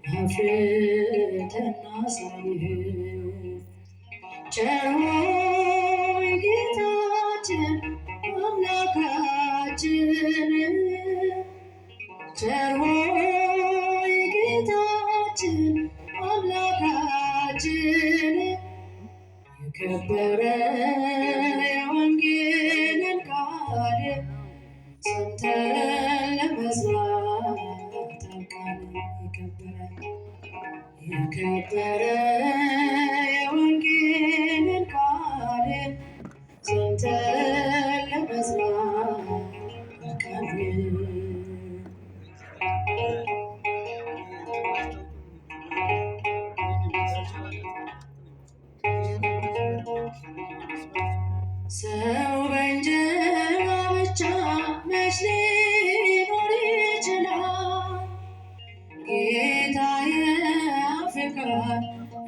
አፍርተና ሳይህ ቸር ሆይ ጌታችን አምላካችን ቸር ሆይ ጌታችን አምላካችን የከበረ የወንጌልን ቃል ሰምተን ለመስማት አብቃን። የከበረ የወንጌልን ቃል ሰምተን ለመስማት አብቃን። ሰው በእንጀራ ብቻ መች ሊኖር ይችላል? ጌታዬ ፍቅር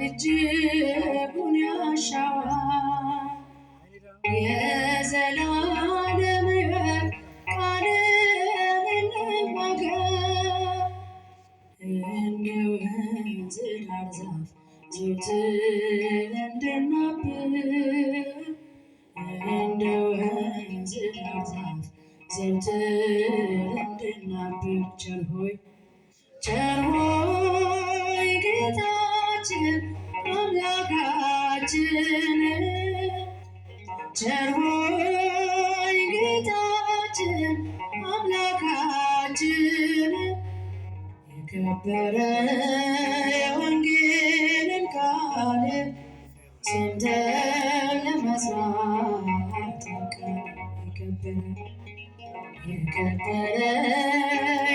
እጅጉን ያሻዋል። የዘላለም ሕይወት ቃልን እንናገር እንደ ወንዝ ዳር ዛፍ ዘወትር እንድናብብ እንደ ወንዝ ዳር ዛፍ ዘወትር እንድናብብ ቸር ሆይ ጌታችን አምላካችን ቸር ሆይ ጌታችን አምላካችን የከበረ የወንጌልን ቃል ሰምተን ለመስማት አብቃን። የከበረ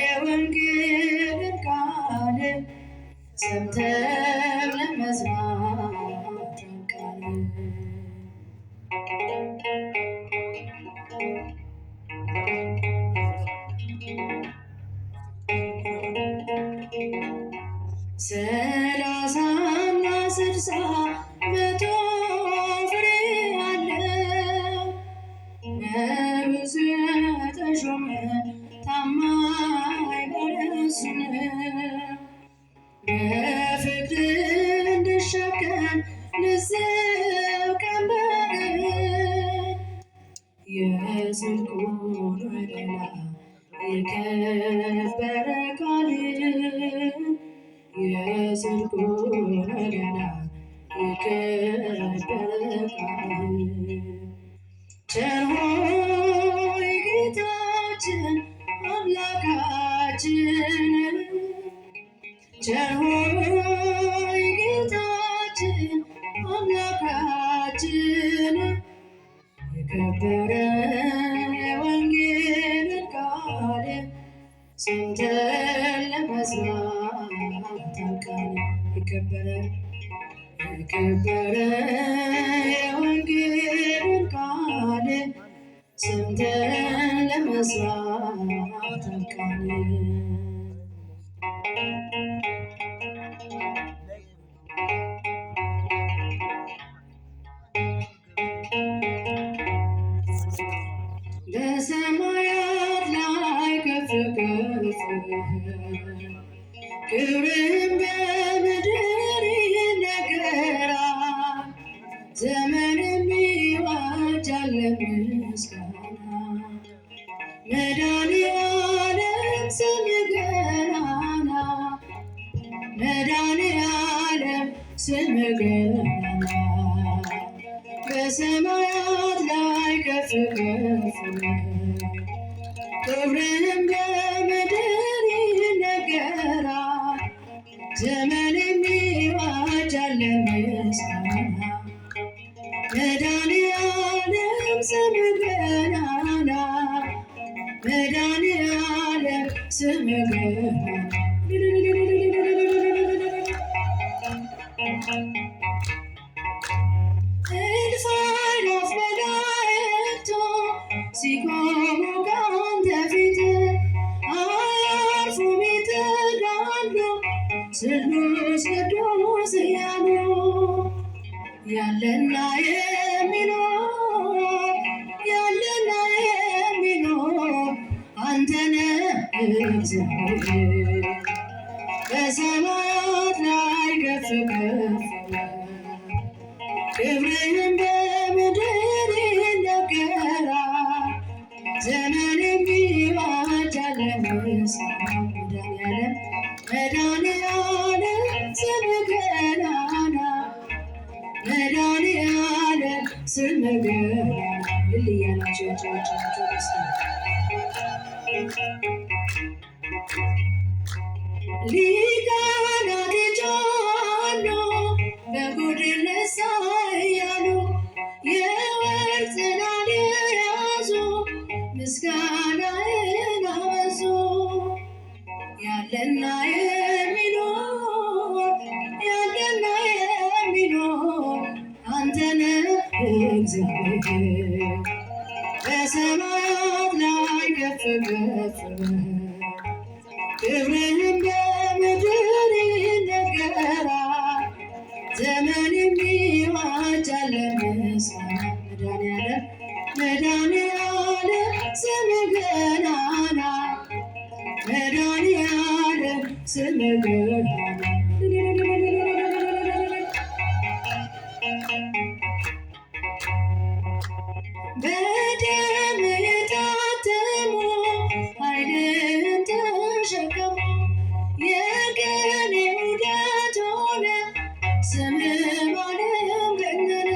የወንጌልን ቃል ሰምተን ለመስማት አብቃን። ሰላሳና ስድሳ መቶ ፍሬ አለው በብዙ የተሾመ ታማኝ ባለእሱ ነው። በፍቅር እንድሸከም ልዝብ ቀንበርን የጽድቁን ወለላ የከበረ ቃልን የጽድቁን ወለላ የከበረ ቃልን ቸር ሆይ ጌታችን አምላካችን ቸር ሆይ ጌታችን አምላካችን የከበረ የወንጌልን ቃል ሰምተን ለመስማት አብቃን። የከበረ የወንጌልን ቃል ሰምተን ለመስማት አብቃን። በሰማያት ላይ ከፍ ከፍ ክብርም በምድር ይነገራል። ዘመንም ይዋጃል ለምስጋና መድኃኔዓለም ስምህ ገናና መድኃኔዓለም ስምህ ገናና በሰማያት ላይ ከፍ ከፍ ክብርህም በምድር ይነገራል። ዘመንም ይዋጃል ለምስጋና መድኃኔዓለም ስምህ ገናና መድኃኔዓለም ስምህ ገናና እልፍ አእላፍ መላእክት ሲቆሙ ካንተ ፊት አያርፉም ይተጋሉ ስሉስ ቅዱስ እያሉ ያለና የሚኖር አንተ ነህ እግዚአብሔር በሰማያት ላይ ከፍ ከፍ ክብርህም በምድር ይነገራል። ዘመን የሚዋጃል መድኃኒዓለም መድኃኒዓለም ስምህ ገናና መድኃኒዓለም ስምህ ገናና ልልያላቸው ሊቃናት ጮኻሉ በቡድን ነሳ እያሉ የወርቅ ጽናን የያዙ ምስጋናህን አበዙ። ያለና የሚኖር ያለና የሚኖር አንተ ነህ እግዚአብሔር በሰማያት ላይ ከፍ ከፍ ክብርህም በምድር ይነገራል። ዘመን የሚዋጃል ምስጋና መድኃኒዓለም መድኃኒዓለም ስምህ ገናና መድኃኒዓለም ስምህ ገናና በደም የታተሙ ኃይልን ተሸከሙ የቀን ውደት ሆነ ስምህ በዓለም ገነነ።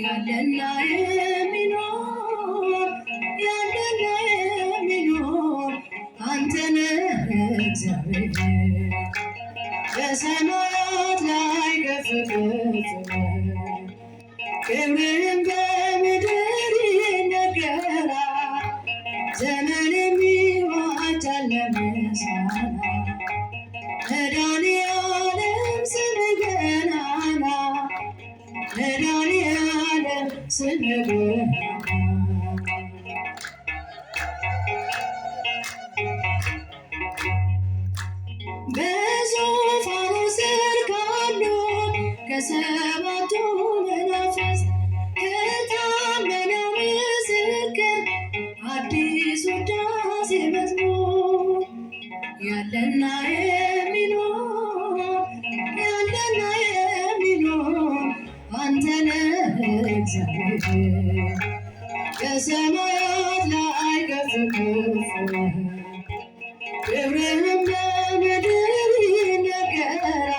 ያለና የሚኖር ያለና የሚኖር አንተ ነህ እግዚአብሔር በሰማያት ላይ ከፍ ከፍ ክብርህም በምድር ይነገራል። ዘመን የሚዋጃል ምስጋና መድኃኒዓለም ስምህ ገናና መድኃኒዓለም ስምህ ገናና በዙፋኑ ስር ካሉ ከሰባቱ መናፍስት ከታመነው ምስክር አዲስ ውዳሴ መዝሙር ያለና የሚኖር ያለና የሚኖር አንተ ነህ እግዚአብሔር በሰማያት ላይ ከፍ ከፍ ክብርህም በምድር ይነገራል።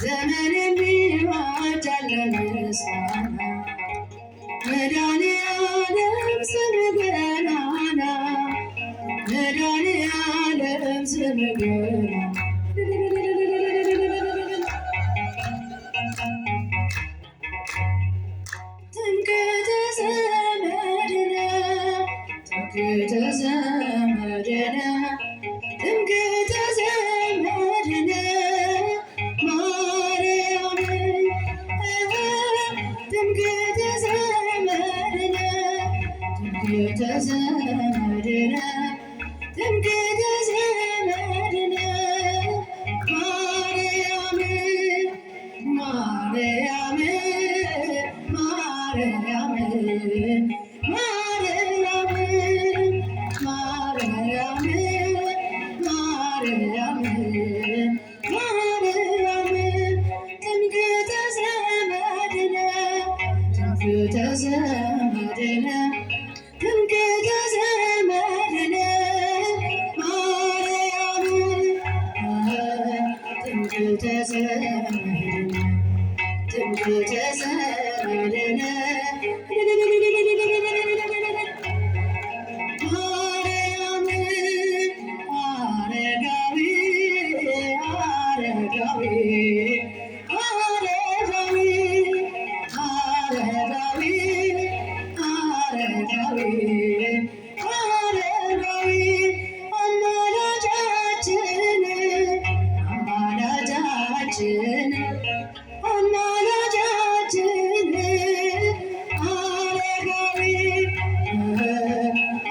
ዘመን የሚዋጃል ምስጋና መድኃኒዓለም ስምህ ገናና መድኃኒዓለም ስምህ ገናና ትምክህተ ዘመድነ ትምክህተ ዘመድነ ትምክህተ ዘመድነ ማርያም ትምክህተ ዘመድነ ትምክህተ ዘመድነ ትምክህተ ዘመድነ ማርያም ማርያም ማርያም ማርያም ማርያም ማርያም ማርያም ትምክህተ ዘመድነ ትምክህተ ዘመድነ ትምክህተ ዘመድነ ማርያም ትምክህተ ዘመድነ ትምክህተ ዘመድነ ማርያም አረጋዊ አረጋዊ አረጋዊ አረጋዊ አረጋዊ አረጋዊ አማላጃችን አማላጃችን አማላጃችን አረጋዊ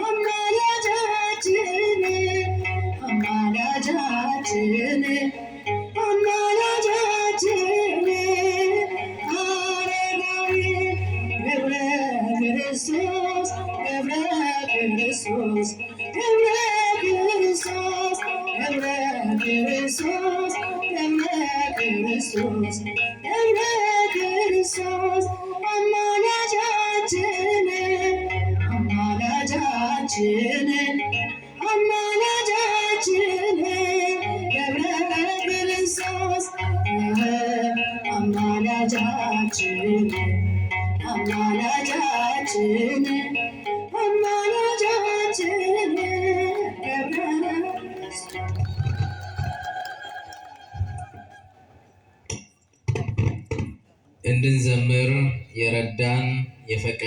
አማላጃችን አማላጃችን አማላጃችን አረጋዊ ገብረ ክርስቶስ ገብረ ክርስቶስ ገብረ ክርስቶስ ገብረ ክርስቶስ ገብረ ክርስቶስ ገብረ ክርስቶስ አማላጃችን አማላጃችን አማላጃችን ገብረ ክርስቶስ አማላጃችን አማላጃችን አማላጃችን ገብረ እንድንዘምር የረዳን የፈቀደ